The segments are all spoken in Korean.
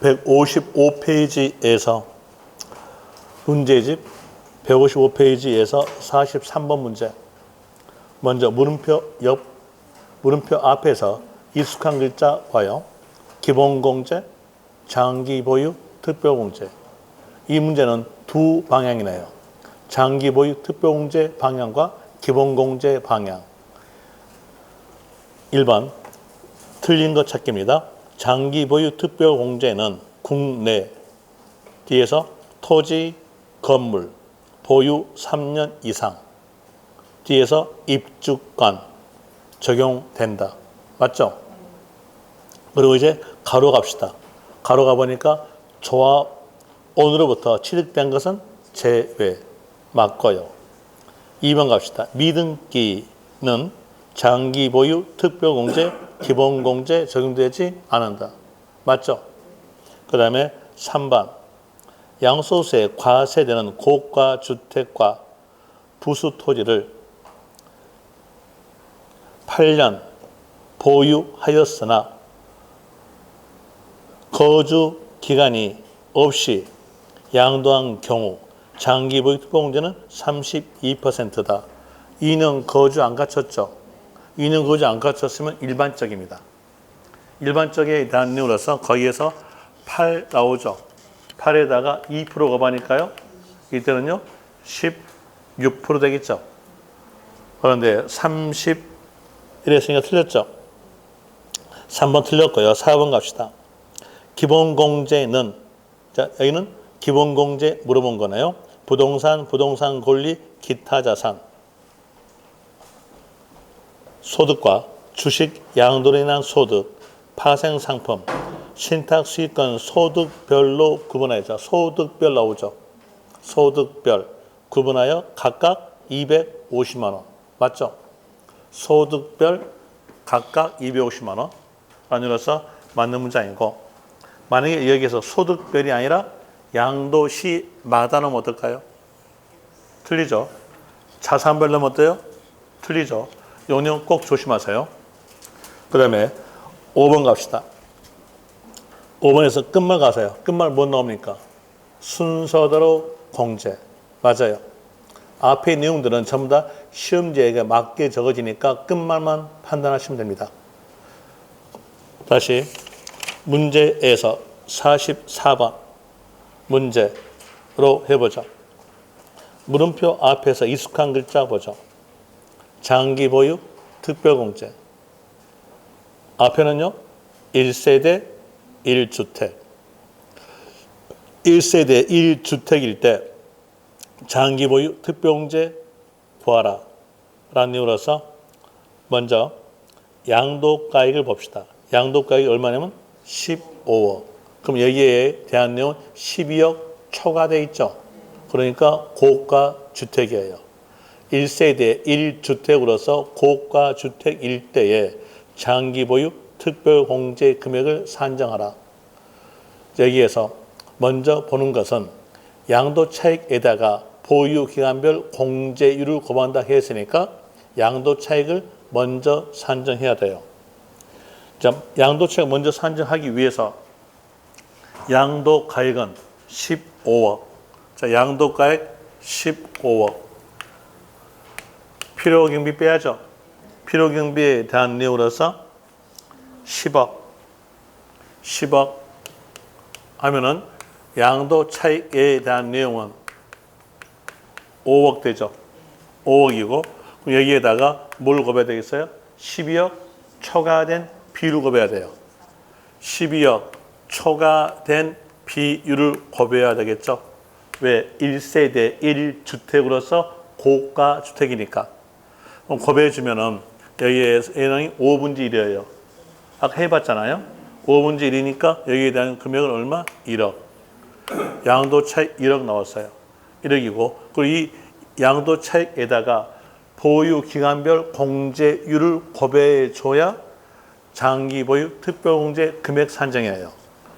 155페이지에서 문제집 155페이지에서 43번 문제. 먼저 물음표 앞에서 익숙한 글자 봐요. 기본공제, 장기보유, 특별공제. 이 문제는 두 방향이네요. 장기보유, 특별공제 방향과 기본공제 방향. 1번 틀린 것 찾기입니다. 장기보유, 특별공제는 국내 뒤에서 토지, 건물, 보유 3년 이상 뒤에서 입주권 적용된다. 맞죠? 그리고 이제 가로 갑시다. 가로 가보니까 조합 오늘부터 취득된 것은 제외. 맞고요. 2번 갑시다. 미등기는 장기 보유, 특별공제, 기본공제 적용되지 않는다. 맞죠? 그 다음에 3번. 양도세에 과세되는 고가 주택과 부수 토지를 8년 보유하였으나 거주 기간이 없이 양도한 경우 장기 보유 특별공제는 32%다. 2년 거주 안 갖췄죠? 2년 거주 안 갖췄으면 일반적입니다. 일반적에 대한 내용으로서 거기에서 8 나오죠. 8에다가 2% 곱하니까요. 이때는요 16% 되겠죠. 그런데 30 이랬으니까 틀렸죠. 3번 틀렸고요. 4번 갑시다. 기본공제는, 자 여기는 기본공제 물어본 거네요. 부동산, 부동산 권리, 기타 자산, 소득과 주식, 양도로 인한 소득, 파생상품, 신탁수익권 소득별로 구분하여, 소득별 나오죠. 소득별 구분하여 각각 250만 원. 맞죠? 소득별 각각 250만 원. 아니라서 맞는 문장이고, 만약에 여기에서 소득별이 아니라 양도시마다 넣으면 어떨까요? 틀리죠. 자산별 넣으면 어때요? 틀리죠. 용량 꼭 조심하세요. 그 다음에 5번 갑시다. 5번에서 끝말 가세요. 끝말 뭐 나옵니까? 순서대로 공제. 맞아요. 앞의 내용들은 전부 다 시험지에게 맞게 적어지니까 끝말만 판단하시면 됩니다. 다시 문제에서 44번 문제로 해보죠. 물음표 앞에서 익숙한 글자 보죠. 장기 보유, 특별공제. 앞에는요, 1세대 1주택. 1세대 1주택일 때 장기 보유, 특별공제 구하라. 라는 내용으로서 먼저 양도가액을 봅시다. 양도가액이 얼마냐면 15억. 그럼 여기에 대한 내용은 12억 초과되어 있죠. 그러니까 고가 주택이에요. 1세대 1주택으로서 고가 주택 일대에 장기 보유 특별공제 금액을 산정하라. 여기에서 먼저 보는 것은 양도 차익에다가 보유 기간별 공제율을 곱한다 했으니까 양도 차익을 먼저 산정해야 돼요. 자, 양도 차익 먼저 산정하기 위해서 양도 가액은 15억. 자, 양도 가액 15억. 필요 경비 빼야죠. 필요 경비에 대한 내용으로서 10억 하면은 양도 차익에 대한 내용은 5억 되죠. 5억이고 여기에다가 뭘 곱해야 되겠어요? 12억 초과된 비율을 곱해야 돼요. 12억 초과된 비율을 곱해야 되겠죠. 왜? 1세대 1주택으로서 고가 주택이니까. 그럼 곱해주면은 여기에 예능이 5분의 1이에요. 아까 해봤잖아요. 5분의 1이니까 여기에 대한 금액은 얼마? 1억. 양도 차익 1억 나왔어요. 1억이고 그리고 이 양도 차익에다가 보유 기간별 공제율을 곱해줘야 장기 보유 특별공제 금액 산정이에요.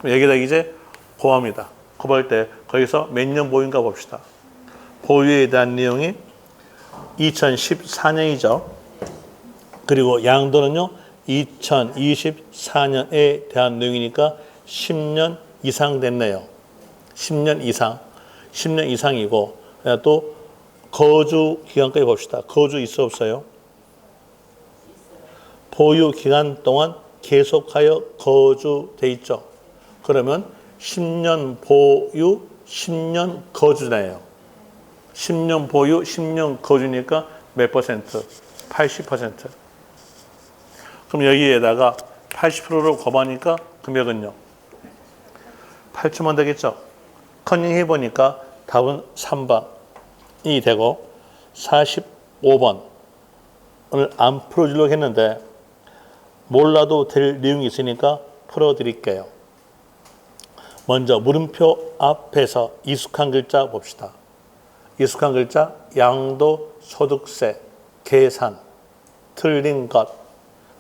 여기다 이제 곱합니다. 곱할 때 거기서 몇 년 보유인가 봅시다. 보유에 대한 내용이 2014년이죠. 그리고 양도는요 2024년에 대한 내용이니까 10년 이상 됐네요. 10년 이상. 10년 이상이고 또 거주 기간까지 봅시다. 거주 있어 없어요? 보유 기간 동안 계속하여 거주돼 있죠. 그러면 10년 보유, 10년 거주네요. 10년 보유, 10년 거주니까 몇 퍼센트? 80%. 그럼 여기에다가 80%로 곱하니까 금액은요? 8천만 되겠죠? 커닝 해보니까 답은 3번이 되고 45번을 안 풀어주려고 했는데 몰라도 될 내용이 있으니까 풀어드릴게요. 먼저 물음표 앞에서 익숙한 글자 봅시다. 익숙한 글자 양도소득세, 계산, 틀린 것.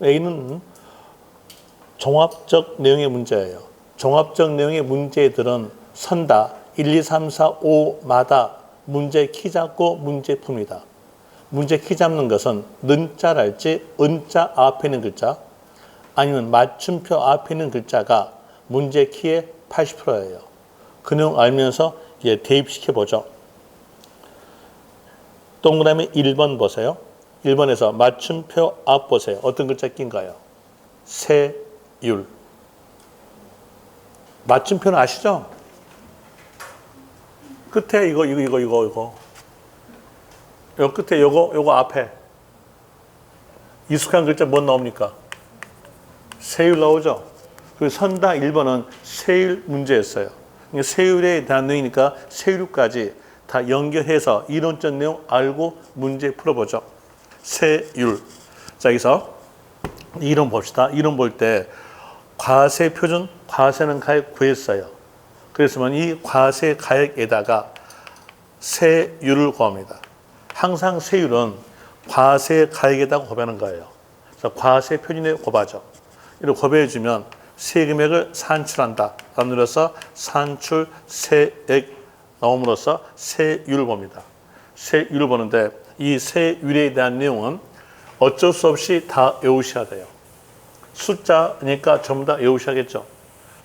여기는 종합적 내용의 문제예요. 종합적 내용의 문제들은 선다. 1, 2, 3, 4, 5마다 문제 키 잡고 문제 풉니다. 문제 키 잡는 것은 는자랄지 은자 앞에 있는 글자 아니면 맞춤표 앞에 있는 글자가 문제 키의 80%예요. 그 내용 알면서 이제 대입시켜보죠. 동그라미 1번 보세요. 1번에서 맞춤표 앞 보세요. 어떤 글자 낀가요? 세율. 맞춤표는 아시죠? 끝에 이거. 요 끝에 요거 앞에. 익숙한 글자 뭐 나옵니까? 세율 나오죠? 그 선다 1번은 세율 문제였어요. 세율에 대한 내용이니까 세율까지 다 연결해서 이론적 내용 알고 문제 풀어보죠. 세율. 자, 여기서 이론 봅시다. 이론 볼 때 과세 표준, 과세는 가액 구했어요. 그랬으면 이 과세 가액에다가 세율을 구합니다. 항상 세율은 과세 가액에다가 곱하는 거예요. 그래서 과세 표준에 곱하죠. 이렇게 곱해주면 세금액을 산출한다. 라면서 산출 세액 나옴으로써 세율을 봅니다. 세율을 보는데 이 세율에 대한 내용은 어쩔 수 없이 다 외우셔야 돼요. 숫자니까 전부 다 외우셔야겠죠.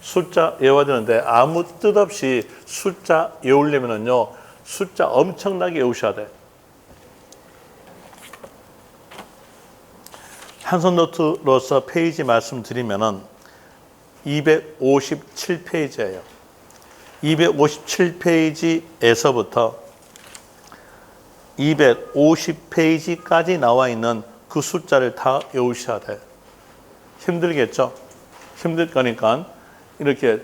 숫자 외워야 되는데 아무 뜻 없이 숫자 외우려면요. 숫자 엄청나게 외우셔야 돼. 한손 노트로서 페이지 말씀드리면은 257페이지예요. 257페이지에서부터 250페이지까지 나와 있는 그 숫자를 다 외우셔야 돼. 힘들겠죠? 힘들 거니까 이렇게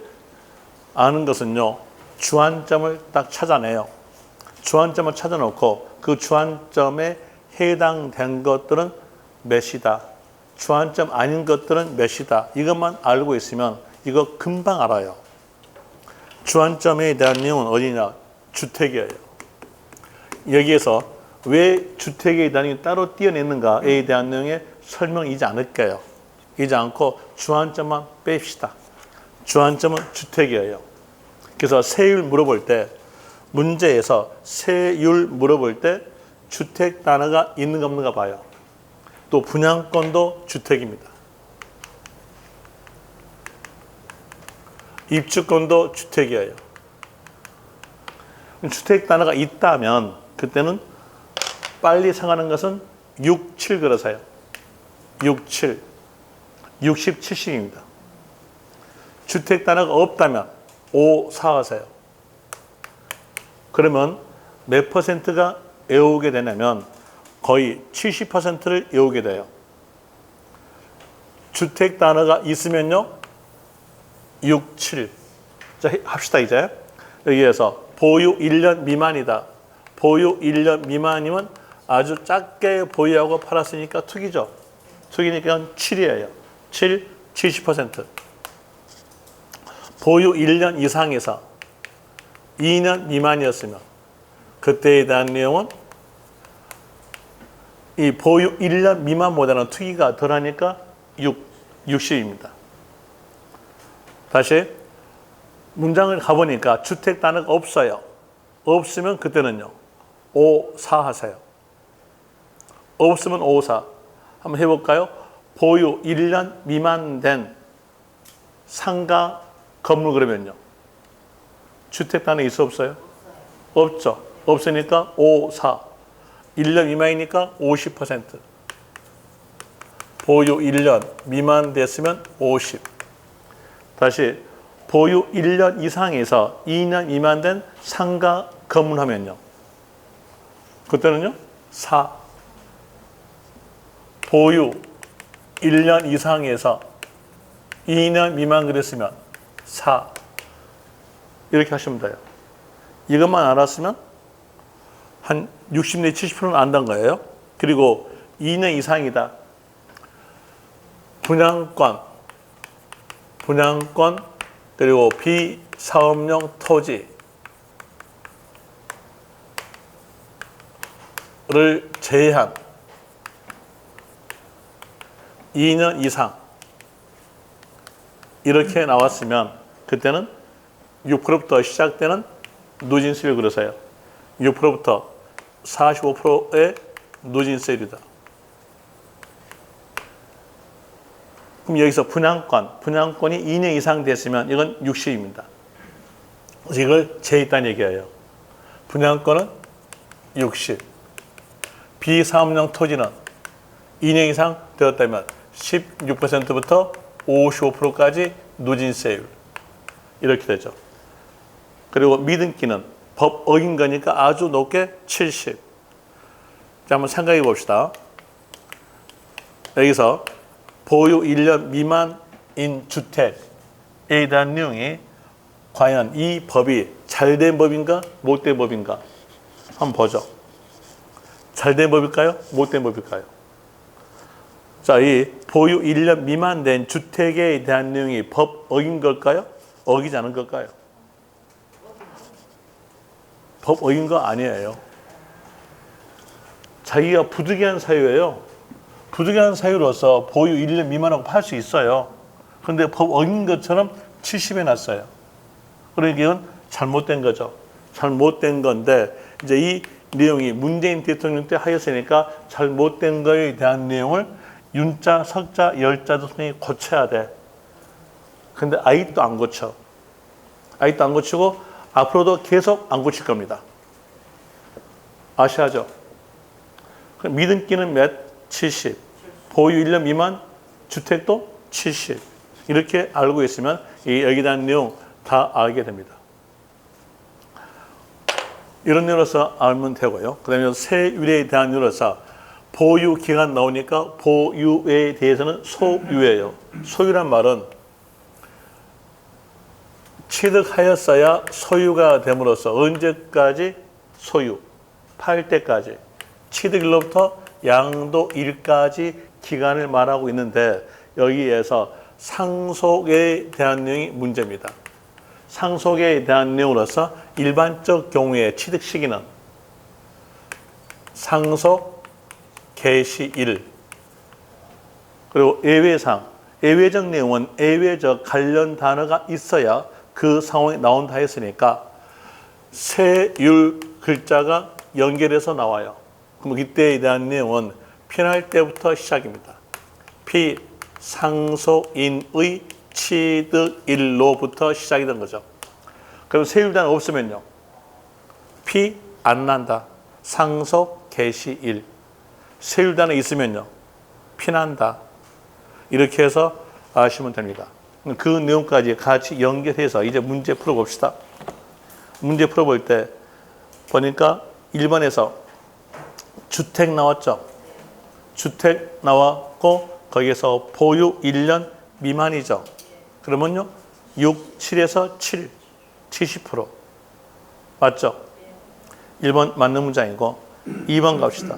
아는 것은요. 주안점을 딱 찾아내요. 주안점을 찾아놓고 그 주안점에 해당된 것들은 몇이다. 주안점 아닌 것들은 몇이다. 이것만 알고 있으면 이거 금방 알아요. 주안점에 대한 내용은 어디냐? 주택이에요. 여기에서 왜 주택에 대한 따로 띄어냈는가에 대한 내용에 설명이지 않을게요. 이지 않고 주안점만 뺍시다. 주안점은 주택이에요. 그래서 세율 물어볼 때 문제에서 세율 물어볼 때 주택 단어가 있는가 없는가 봐요. 또 분양권도 주택입니다. 입주권도 주택이에요. 주택 단어가 있다면 그때는 빨리 생각하는 것은 6, 7 그러세요. 6, 7. 60, 70입니다. 주택 단어가 없다면 5, 4 하세요. 그러면 몇 퍼센트가 외우게 되냐면 거의 70%를 외우게 돼요. 주택 단어가 있으면요. 6, 7. 자, 합시다 이제. 여기에서 보유 1년 미만이다. 보유 1년 미만이면 아주 작게 보유하고 팔았으니까 투기죠. 투기니까 7이에요. 7, 70%. 보유 1년 이상에서 2년 미만이었으면 그때에 대한 내용은 이 보유 1년 미만보다는 투기가 덜하니까 60입니다. 다시 문장을 가보니까 주택 단어가 없어요. 없으면 그때는요. 5, 4 하세요. 없으면 5, 4. 한번 해볼까요? 보유 1년 미만 된 상가 건물 그러면요. 주택 단위 있어 없어요? 없죠. 없으니까 5, 4. 1년 미만이니까 50%. 보유 1년 미만 됐으면 50. 다시 보유 1년 이상에서 2년 미만 된 상가 건물 하면요. 그때는요. 4. 보유 1년 이상에서 2년 미만 그랬으면 4. 이렇게 하시면 돼요. 이것만 알았으면 한 60 내지 70%는 안단 거예요. 그리고 2년 이상이다. 분양권, 그리고 비사업용 토지를 제한 2년 이상 이렇게 나왔으면 그때는 6%부터 시작되는 누진세율 그러세요. 6%부터 45%의 누진세율이다. 그럼 여기서 분양권이 2년 이상 됐으면 이건 60입니다. 그래서 이걸 제했다는 얘기예요. 분양권은 60. 비사업용 토지는 2년 이상 되었다면 16%부터 55%까지 누진세율. 이렇게 되죠. 그리고 미등기는 법 어긴 거니까 아주 높게 70. 자, 한번 생각해 봅시다. 여기서 보유 1년 미만인 주택에 대한 내용이 과연 이 법이 잘된 법인가 못된 법인가 한번 보죠. 잘된 법일까요? 못된 법일까요? 자, 이 보유 1년 미만 된 주택에 대한 내용이 법 어긴 걸까요? 어기지 않은 걸까요? 법 어긴 거 아니에요. 자기가 부득이한 사유예요. 부득이한 사유로서 보유 1년 미만하고 팔 수 있어요. 그런데 법 어긴 것처럼 70에 놨어요. 그러니까 이건 잘못된 거죠. 잘못된 건데 이제 이 내용이 문재인 대통령 때 하였으니까 잘못된 거에 대한 내용을 윤자, 석자, 열자 대통령이 고쳐야 돼. 근데 아직도 안 고쳐. 아직도 안 고치고 앞으로도 계속 안 고칠 겁니다. 아시죠? 미등기는 몇? 70. 보유 1년 미만 주택도 70. 이렇게 알고 있으면 여기에 대한 내용 다 알게 됩니다. 이런 내용으로서 알면 되고요. 그 다음에 세율에 대한 내용으로서 보유 기간 나오니까 보유에 대해서는 소유예요. 소유란 말은 취득하였어야 소유가 됨으로써 언제까지 소유? 팔 때까지. 취득일로부터 양도일까지 기간을 말하고 있는데 여기에서 상속에 대한 내용이 문제입니다. 상속에 대한 내용으로서 일반적 경우에 취득 시기는 상속 개시일 그리고 예외상, 예외적 내용은 예외적 관련 단어가 있어야 그 상황이 나온다 했으니까 세율 글자가 연결해서 나와요. 그럼 이때에 대한 내용은 피날 때부터 시작입니다. 피상속인의 취득일로부터 시작이 된 거죠. 그럼 세율단 없으면요. 피 안 난다. 상속 개시일. 세율단에 있으면요. 피 난다. 이렇게 해서 아시면 됩니다. 그 내용까지 같이 연결해서 이제 문제 풀어봅시다. 문제 풀어볼 때 보니까 1번에서 주택 나왔죠. 주택 나왔고 거기에서 보유 1년 미만이죠. 그러면요. 6, 7에서 7, 70%. 맞죠? 1번 맞는 문장이고 2번 갑시다.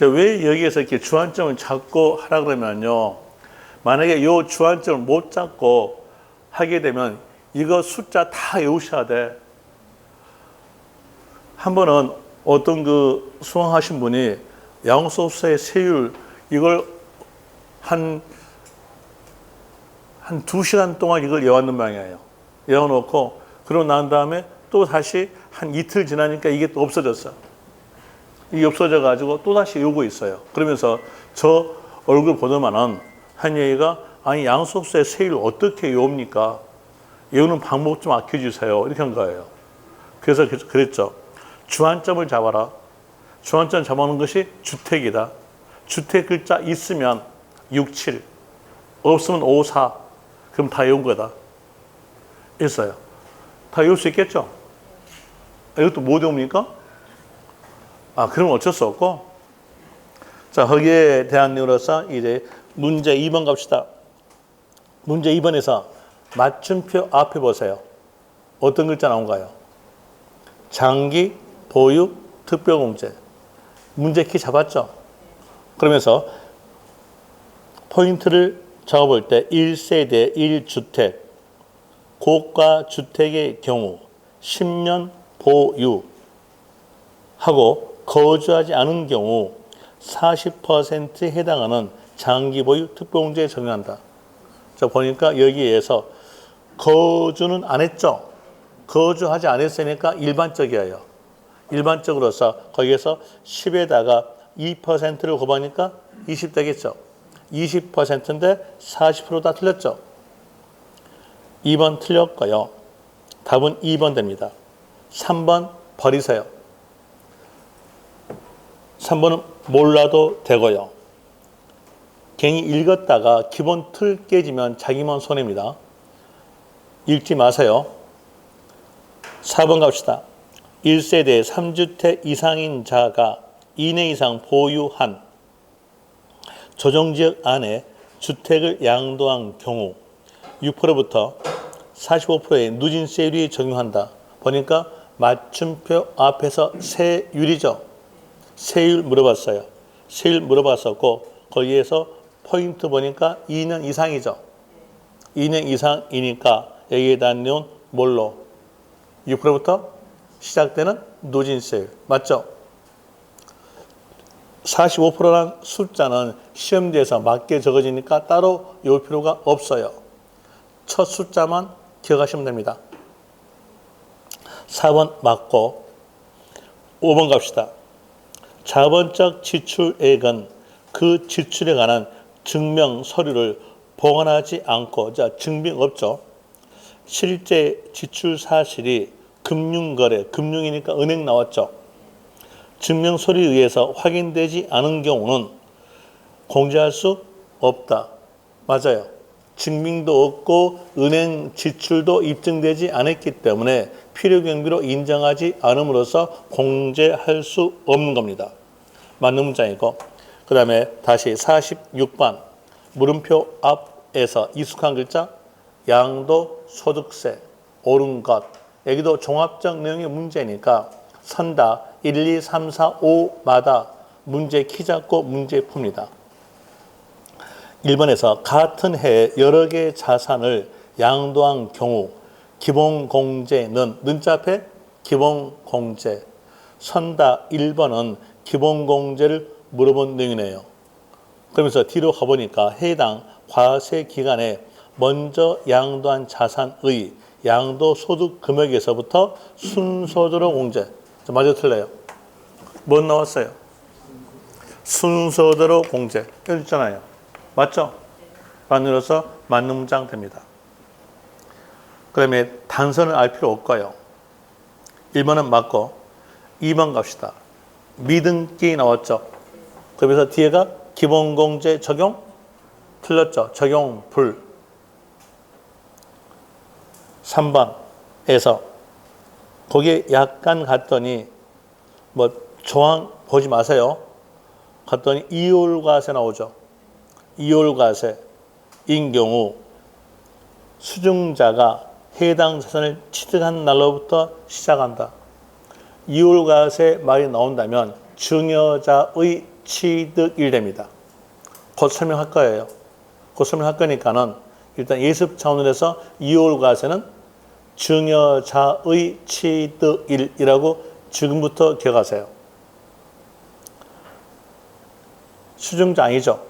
왜 여기에서 이렇게 주안점을 잡고 하라 그러면요. 만약에 이 주안점을 못 잡고 하게 되면 이거 숫자 다 외우셔야 돼. 한 번은 어떤 그 수강하신 분이 양도소득세의 세율 이걸 한 2시간 동안 이걸 외웠는 모양이에요. 외워놓고 그러고 난 다음에 또 다시 한 이틀 지나니까 이게 또 없어졌어. 이게 없어져가지고 또 다시 외우고 있어요. 그러면서 저 얼굴 보더만은 한 얘기가 아니 양도소득세 세율 어떻게 외웁니까? 외우는 방법 좀 아껴주세요. 이렇게 한 거예요. 그래서 그랬죠. 주안점을 잡아라. 주안점 잡아놓은 것이 주택이다. 주택 글자 있으면 6, 7, 없으면 5, 4. 그럼 다 외운 거다. 있어요. 다 외울 수 있겠죠? 이것도 못 외웁니까? 그럼 어쩔 수 없고. 자, 거기에 대한 이유로서 이제 문제 2번 갑시다. 문제 2번에서 맞춤표 앞에 보세요. 어떤 글자 나온가요? 장기, 보육, 특별공제. 문제 키 잡았죠? 그러면서 포인트를 잡아볼 때 1세대 1주택, 고가 주택의 경우 10년 보유하고 거주하지 않은 경우 40%에 해당하는 장기 보유 특별공제에 적용한다. 자, 보니까 여기에서 거주는 안 했죠. 거주하지 않았으니까 일반적이에요. 일반적으로서 거기에서 10에다가 2%를 곱하니까 20 되겠죠. 20%인데 40% 다 틀렸죠. 2번 틀렸고요. 답은 2번 됩니다. 3번 버리세요. 3번은 몰라도 되고요. 괜히 읽었다가 기본 틀 깨지면 자기만 손해입니다. 읽지 마세요. 4번 갑시다. 1세대 3주택 이상인 자가 2년 이상 보유한 조정지역 안에 주택을 양도한 경우 6%부터 45%의 누진세율이 적용한다. 보니까 맞춤표 앞에서 세율이죠. 세율 물어봤어요. 세율 물어봤었고 거기에서 포인트 보니까 2년 이상이죠. 2년 이상이니까 여기에 대한 내용은 뭘로? 6%부터 시작되는 누진세율. 맞죠? 45%란 숫자는 시험지에서 맞게 적어지니까 따로 외울 필요가 없어요. 첫 숫자만 기억하시면 됩니다. 4번 맞고 5번 갑시다. 자본적 지출액은 그 지출에 관한 증명 서류를 보관하지 않고, 자, 증빙 없죠. 실제 지출 사실이 금융거래, 금융이니까 은행 나왔죠. 증명 서류에 의해서 확인되지 않은 경우는 공제할 수 없다. 맞아요. 증빙도 없고 은행 지출도 입증되지 않았기 때문에 필요경비로 인정하지 않음으로써 공제할 수 없는 겁니다. 맞는 문장이고, 그 다음에 다시 46번 물음표 앞에서 익숙한 글자 양도소득세 옳은 것. 여기도 종합적 내용의 문제니까 선다 1, 2, 3, 4, 5마다 문제 키 잡고 문제 풉니다. 1번에서 같은 해에 여러 개의 자산을 양도한 경우 기본공제는 는자 앞에 기본공제. 선다 1번은 기본공제를 물어본 내용이네요. 그러면서 뒤로 가보니까 해당 과세 기간에 먼저 양도한 자산의 양도소득 금액에서부터 순서대로 공제. 맞아 틀려요? 뭐 나왔어요? 순서대로 공제. 여기 있잖아요. 맞죠? 만으로서 맞는 문장 됩니다. 그 다음에 단서는 알 필요 없고요. 1번은 맞고 2번 갑시다. 미등기 나왔죠? 그래서 뒤에가 기본공제 적용? 틀렸죠? 적용 불. 3번에서 거기에 약간 갔더니 뭐 조항 보지 마세요. 갔더니 이율과세 나오죠. 이율과세인 경우 수증자가 해당 자산을 취득한 날로부터 시작한다. 이율과세 말이 나온다면 증여자의 취득일 됩니다. 곧 설명할 거예요. 곧 설명할 거니까는 일단 예습 차원에서 이율과세는 증여자의 취득일이라고 지금부터 기억하세요. 수증자 아니죠?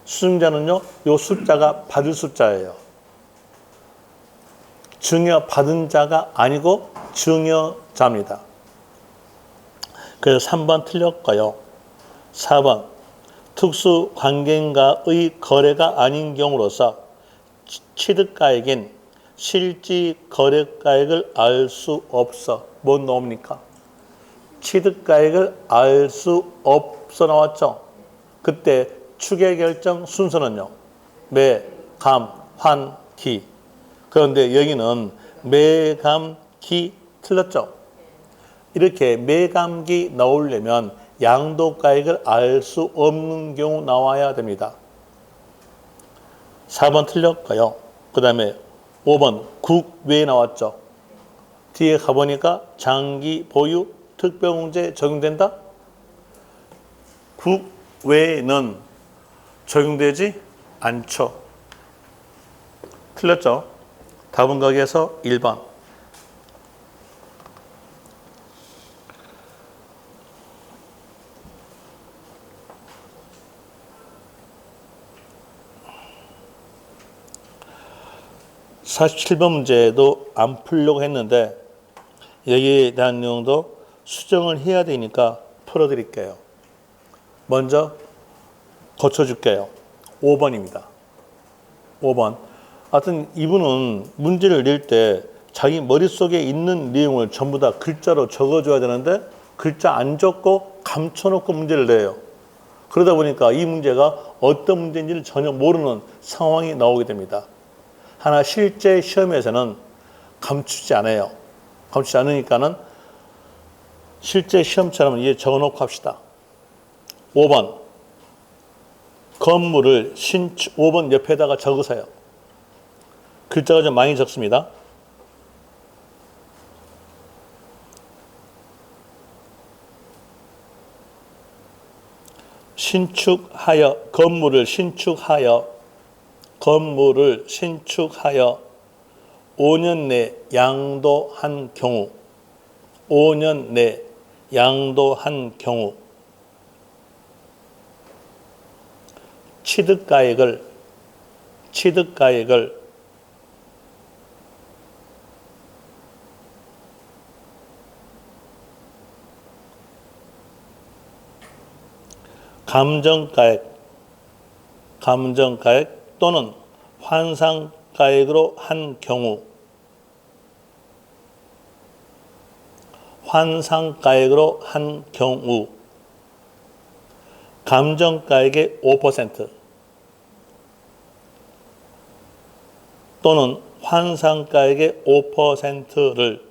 수증자는요, 요 숫자가 받을 숫자예요. 증여받은 자가 아니고 증여자입니다. 그래서 3번 틀렸고요. 4번 특수관계인과의 거래가 아닌 경우로서 취득가액인 실질 거래가액을 알 수 없어. 뭐 나옵니까? 취득가액을 알 수 없어 나왔죠. 그때 추계 결정 순서는요. 매, 감, 환, 기. 그런데 여기는 매, 감, 기 틀렸죠. 이렇게 매, 감, 기 나오려면 양도가액을 알 수 없는 경우 나와야 됩니다. 4번 틀렸고요. 그 다음에 5번 국외 나왔죠. 뒤에 가보니까 장기 보유 특별공제 적용된다? 국외는 적용되지 않죠. 틀렸죠? 답은 거기에서 1번. (47번) 문제도 안 풀려고 했는데 여기에 대한 내용도 수정을 해야 되니까 풀어드릴게요. 먼저 고쳐줄게요. 5번입니다. 5번. 하여튼 이분은 문제를 낼 때 자기 머릿속에 있는 내용을 전부 다 글자로 적어줘야 되는데 글자 안 적고 감춰놓고 문제를 내요. 그러다 보니까 이 문제가 어떤 문제인지를 전혀 모르는 상황이 나오게 됩니다. 하나 실제 시험에서는 감추지 않아요. 감추지 않으니까는 실제 시험처럼 이제 적어놓고 합시다. 5번. 건물을 5번 옆에다가 적으세요. 글자가 좀 많이 적습니다. 신축하여, 건물을 신축하여 5년 내 양도한 경우 5년 내 양도한 경우 취득가액을 감정가액 또는 환상가액으로 한 경우 감정가액의 5% 또는 환상가액의 5%를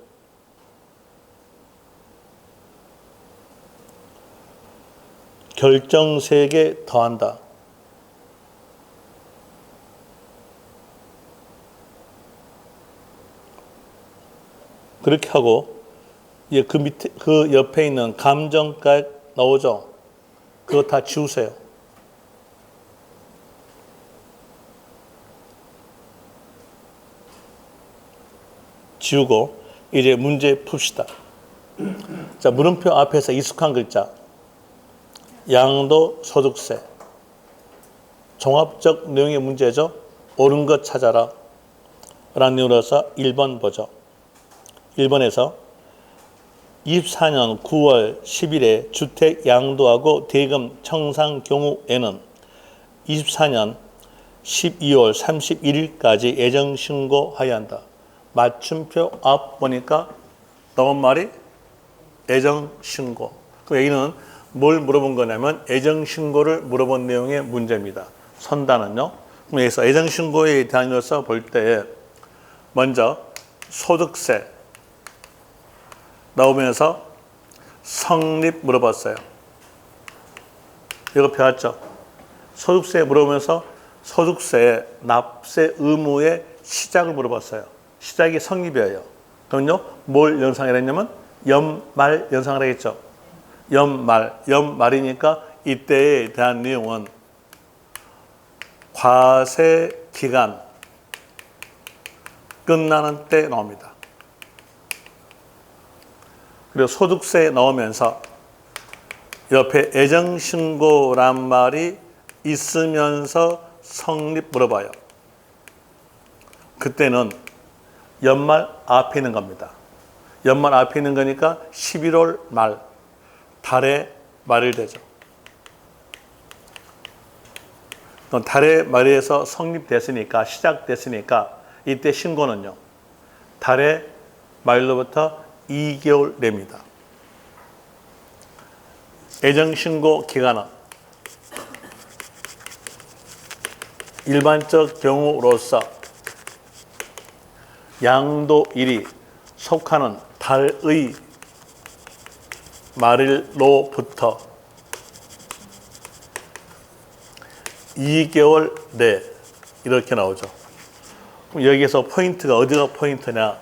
결정세액에 더한다. 그렇게 하고 그 밑에 그 옆에 있는 감정가액 나오죠. 그거 다 지우세요. 지우고 이제 문제 풉시다. 자, 물음표 앞에서 익숙한 글자. 양도소득세. 종합적 내용의 문제죠. 옳은 것 찾아라. 라는 내용으로서 1번 보죠. 1번에서 24년 9월 10일에 주택 양도하고 대금 청산 경우에는 24년 12월 31일까지 애정신고하여야 한다. 맞춤표 앞 보니까 나온 말이 애정신고. 그 여기는 뭘 물어본 거냐면 애정신고를 물어본 내용의 문제입니다. 선단은요. 그럼 여기서 애정신고에 대해서 볼 때 먼저 소득세 나오면서 성립 물어봤어요. 이거 배웠죠? 소득세 물어보면서 소득세의 납세 의무의 시작을 물어봤어요. 시작이 성립이에요. 그럼요, 뭘 연상을 했냐면 연말 연상을 하겠죠. 연말이니까 이때에 대한 내용은 과세 기간 끝나는 때 나옵니다. 그리고 소득세 나오면서 옆에 애정신고란 말이 있으면서 성립 물어봐요. 그때는 연말 앞에 있는 겁니다. 연말 앞에 있는 거니까 11월 말, 달의 말일 되죠. 달의 말에서 성립됐으니까, 시작됐으니까 이때 신고는요. 달의 말로부터 2개월 내입니다. 애정신고 기간은 일반적 경우로서 양도일이 속하는 달의 말일로부터 2개월 내 이렇게 나오죠. 그럼 여기에서 포인트가 어디가 포인트냐?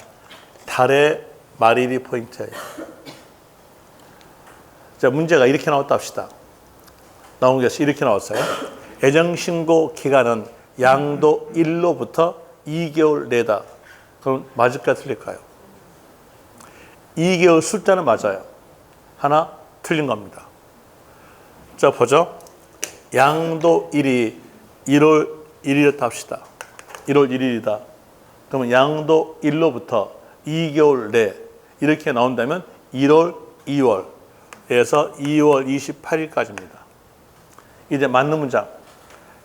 달의 말일이 포인트예요. 자, 문제가 이렇게 나왔다 합시다. 나온 게 이렇게 나왔어요. 애정신고 기간은 양도일로부터 2개월 내다. 그럼 맞을까 틀릴까요? 2개월 숫자는 맞아요. 하나 틀린 겁니다. 자, 보죠. 양도일이 1월 1일이었다 합시다. 1월 1일이다. 그러면 양도일로부터 2개월 내 이렇게 나온다면 1월, 2월에서 2월 28일까지입니다. 이제 맞는 문장.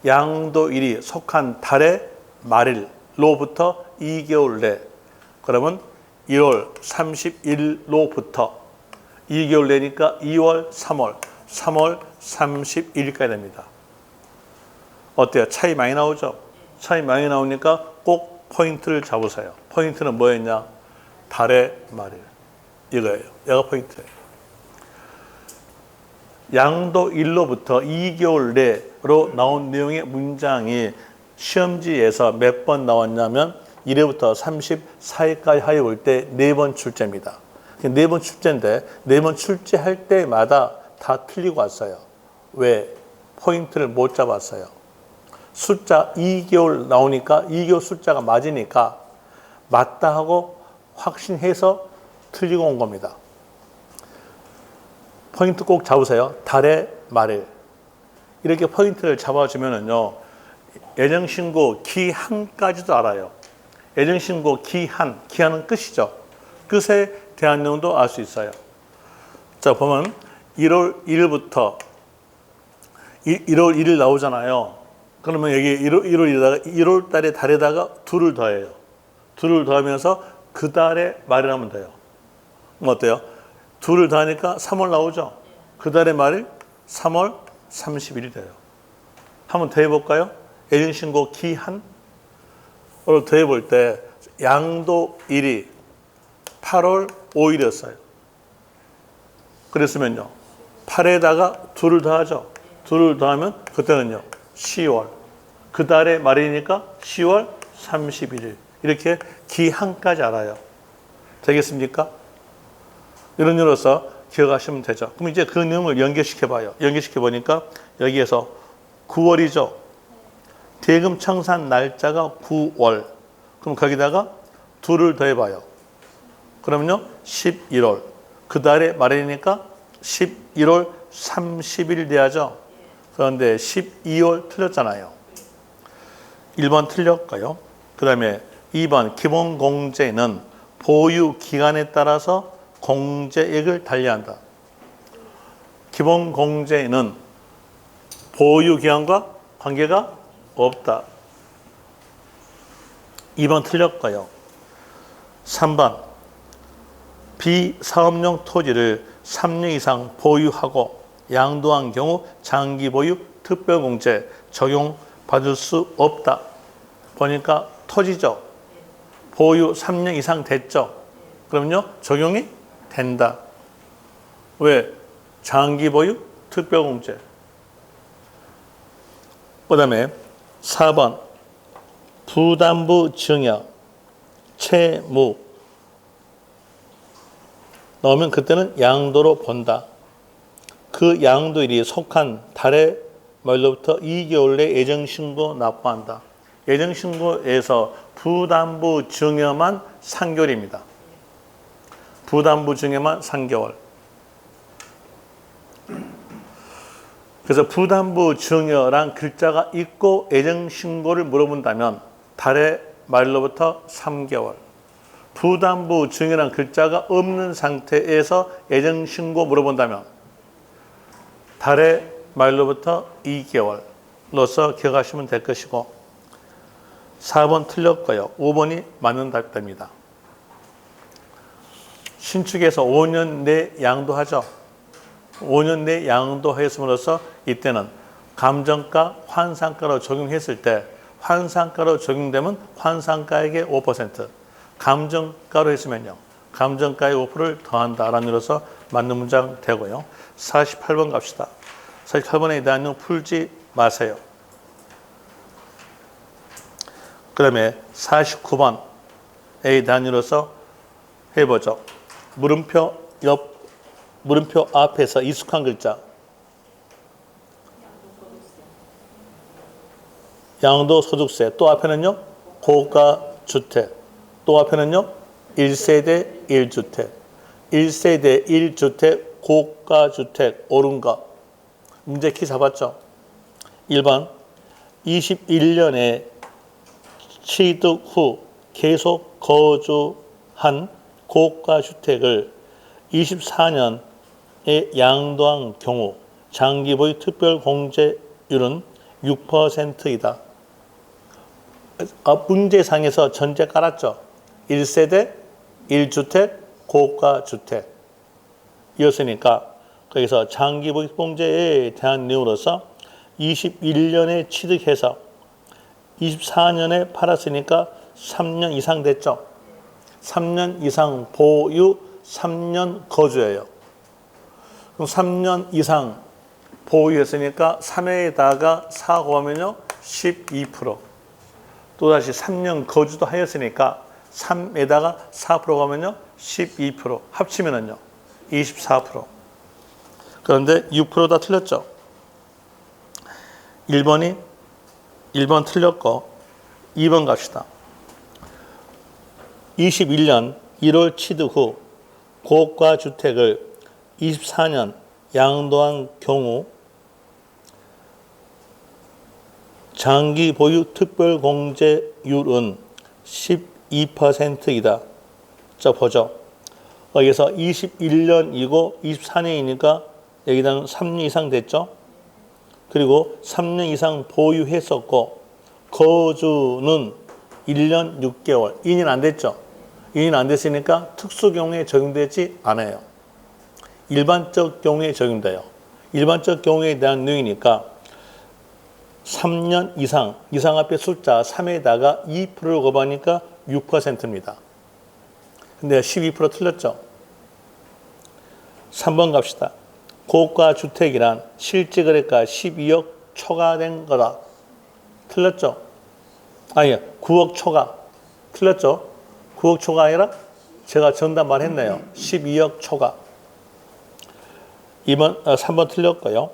양도일이 속한 달의 말일로부터 2개월 내. 그러면 1월 30일로부터 2개월 내니까 2월, 3월 31일까지 됩니다. 어때요? 차이 많이 나오죠? 차이 많이 나오니까 꼭 포인트를 잡으세요. 포인트는 뭐였냐? 달의 말일. 이거예요. 얘가 포인트예요. 양도일로부터 2개월 내로 나온 내용의 문장이 시험지에서 몇 번 나왔냐면 1회부터 34회까지 하여 올 때 4번 출제입니다. 4번 출제인데 4번 출제할 때마다 다 틀리고 왔어요. 왜? 포인트를 못 잡았어요. 숫자 2개월 나오니까 2개월 숫자가 맞으니까 맞다 하고 확신해서 틀리고 온 겁니다. 포인트 꼭 잡으세요. 달의 말일. 이렇게 포인트를 잡아주면은요, 애정신고 기한까지도 알아요. 애정신고 기한은 끝이죠. 끝에 대한 내용도 알 수 있어요. 자, 보면 1월 1일부터 1월 1일 나오잖아요. 그러면 여기 1월 1월 달의 달에다가 2를 더해요. 2를 더하면서 그 달의 말을 하면 돼요. 그럼 어때요? 2를 더하니까 3월 나오죠? 그 달의 말일 3월 30일이 돼요. 한번 더 해볼까요? 애정신고 기한을 더 해볼 때 양도일이 8월 5일이었어요. 그랬으면요. 8에다가 2를 더하죠. 2를 더하면 그때는요. 10월. 그 달의 말이니까 10월 31일. 이렇게 기한까지 알아요. 되겠습니까? 이런 일로서 기억하시면 되죠. 그럼 이제 그 내용을 연결시켜봐요. 연결시켜보니까 여기에서 9월이죠. 대금 청산 날짜가 9월. 그럼 거기다가 2를 더해봐요. 그러면요. 11월. 그 달의 말이니까 11월 30일 돼야죠. 그런데 12월 틀렸잖아요. 1번 틀렸고요. 그 다음에 2번 기본공제는 보유기간에 따라서 공제액을 달리한다. 기본공제는 보유기간과 관계가 없다. 2번 틀렸고요. 3번 비사업용 토지를 3년 이상 보유하고 양도한 경우 장기 보유 특별공제 적용받을 수 없다. 보니까 토지죠. 보유 3년 이상 됐죠. 그럼요 적용이 된다. 왜? 장기 보유 특별공제. 그 다음에 4번 부담부 증여 채무 나오면 그때는 양도로 본다. 그 양도일이 속한 달의 말로부터 2개월 내 애정신고 납부한다. 애정신고에서 부담부 증여만 3개월입니다. 부담부 증여만 3개월. 그래서 부담부 증여란 글자가 있고 애정신고를 물어본다면 달의 말로부터 3개월. 부담부 증여란 글자가 없는 상태에서 애정신고 물어본다면 달의 말로부터 2개월로서 기억하시면 될 것이고, 4번 틀렸고요. 5번이 맞는 답입니다. 신축에서 5년 내 양도하죠. 5년 내 양도했음으로써 이때는 감정가, 환산가로 적용했을 때 환산가로 적용되면 환산가액의 5%, 감정가로 했으면요. 감정가의 5%를 더한다라는 의미로서 맞는 문장 되고요. 48번 갑시다. 48번에 대한 내용 풀지 마세요. 그 다음에 49번에 대한 의미로서 해보죠. 물음표 앞에서 익숙한 글자. 양도소득세. 또 앞에는요. 고가주택. 또 앞에는요. 1세대 1주택. 1세대 1주택 고가주택 옳은가? 문제 키 잡았죠? 1번 21년에 취득 후 계속 거주한 고가주택을 24년에 양도한 경우 장기보유 특별공제율은 6%이다. 문제상에서 전제 깔았죠. 1세대, 1주택, 고가주택. 이었으니까 거기서 장기보유 특별공제에 대한 내용으로서 21년에 취득해서 24년에 팔았으니까 3년 이상 됐죠. 3년 이상 보유, 3년 거주예요. 그럼 3년 이상 보유했으니까 3회에다가 4 곱하면요 12%. 또다시 3년 거주도 하였으니까 3에다가 4% 가면요 12%. 합치면은요 24%. 그런데 6% 다 틀렸죠. 1번 틀렸고 2번 갑시다. 21년 1월 취득 후 고가주택을 24년 양도한 경우 장기 보유 특별공제율은 12%이다. 자, 보죠. 여기서 21년이고 24년이니까 여기다는 3년 이상 됐죠. 그리고 3년 이상 보유했었고 거주는 1년 6개월. 2년 안 됐죠. 2년 안 됐으니까 특수경우에 적용되지 않아요. 일반적 경우에 적용돼요. 일반적 경우에 대한 내용이니까 3년 이상 앞에 숫자 3에다가 2%를 곱하니까 6%입니다. 근데 12% 틀렸죠. 3번 갑시다. 고가주택이란 실질거래가 12억 초과된 거다. 틀렸죠? 아니, 9억 초과. 틀렸죠? 9억 초과 아니라 제가 정답 말했네요. 12억 초과. 3번 틀렸고요.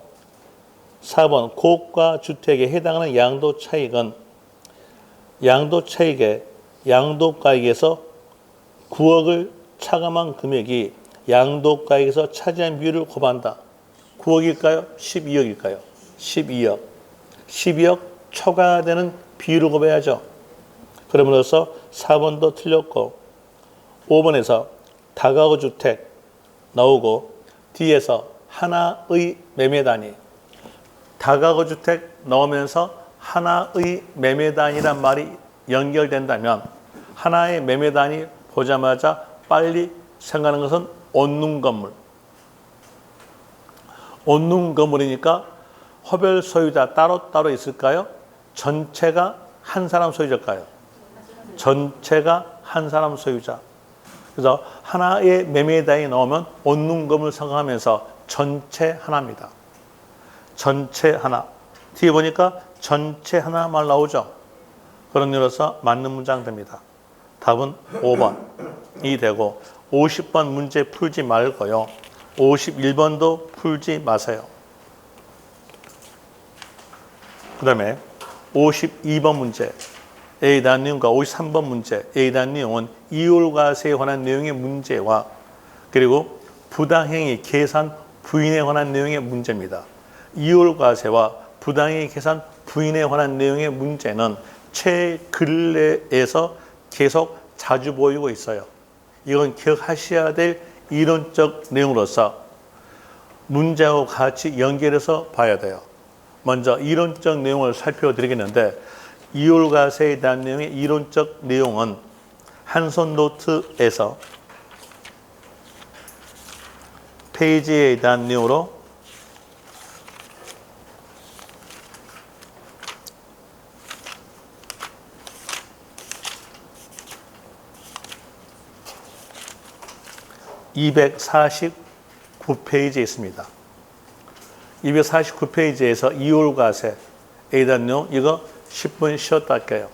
4번 고가주택에 해당하는 양도 차익은 양도 차익의 양도가액에서 9억을 차감한 금액이 양도가액에서 차지한 비율을 곱한다. 9억일까요? 12억일까요? 12억. 12억 초과되는 비율을 곱해야죠. 그러므로서 4번도 틀렸고 5번에서 다가구 주택 나오고 뒤에서 하나의 매매단위. 다가구 주택 나오면서 하나의 매매단위란 말이 연결된다면 하나의 매매단위 보자마자 빨리 생각하는 것은 원룸 건물. 원룸 건물이니까 허별 소유자 따로 있을까요? 전체가 한 사람 소유자일까요? 전체가 한 사람 소유자. 그래서 하나의 매매단위 나오면 원룸 건물 생각하면서 전체 하나입니다. 전체 하나. 뒤에 보니까 전체 하나만 나오죠. 그런 의미로서 맞는 문장 됩니다. 답은 5번이 되고 50번 문제 풀지 말고요. 51번도 풀지 마세요. 그 다음에 52번 문제에 대한 내용과 53번 문제에 대한 내용은 이율과세에 관한 내용의 문제와 그리고 부당행위 계산 부인에 관한 내용의 문제입니다. 이율과세와 부당행위 계산 부인에 관한 내용의 문제는 최근래에서 계속 자주 보이고 있어요. 이건 기억하셔야 될 이론적 내용으로서 문제하고 같이 연결해서 봐야 돼요. 먼저 이론적 내용을 살펴드리겠는데 이올과세에 대한 내용의 이론적 내용은 한손 노트에서 페이지에 대한 내용으로 (249페이지에) 있습니다. 249페이지에서 이올과세에 대한 내용 이거 10분 쉬었다 할게요.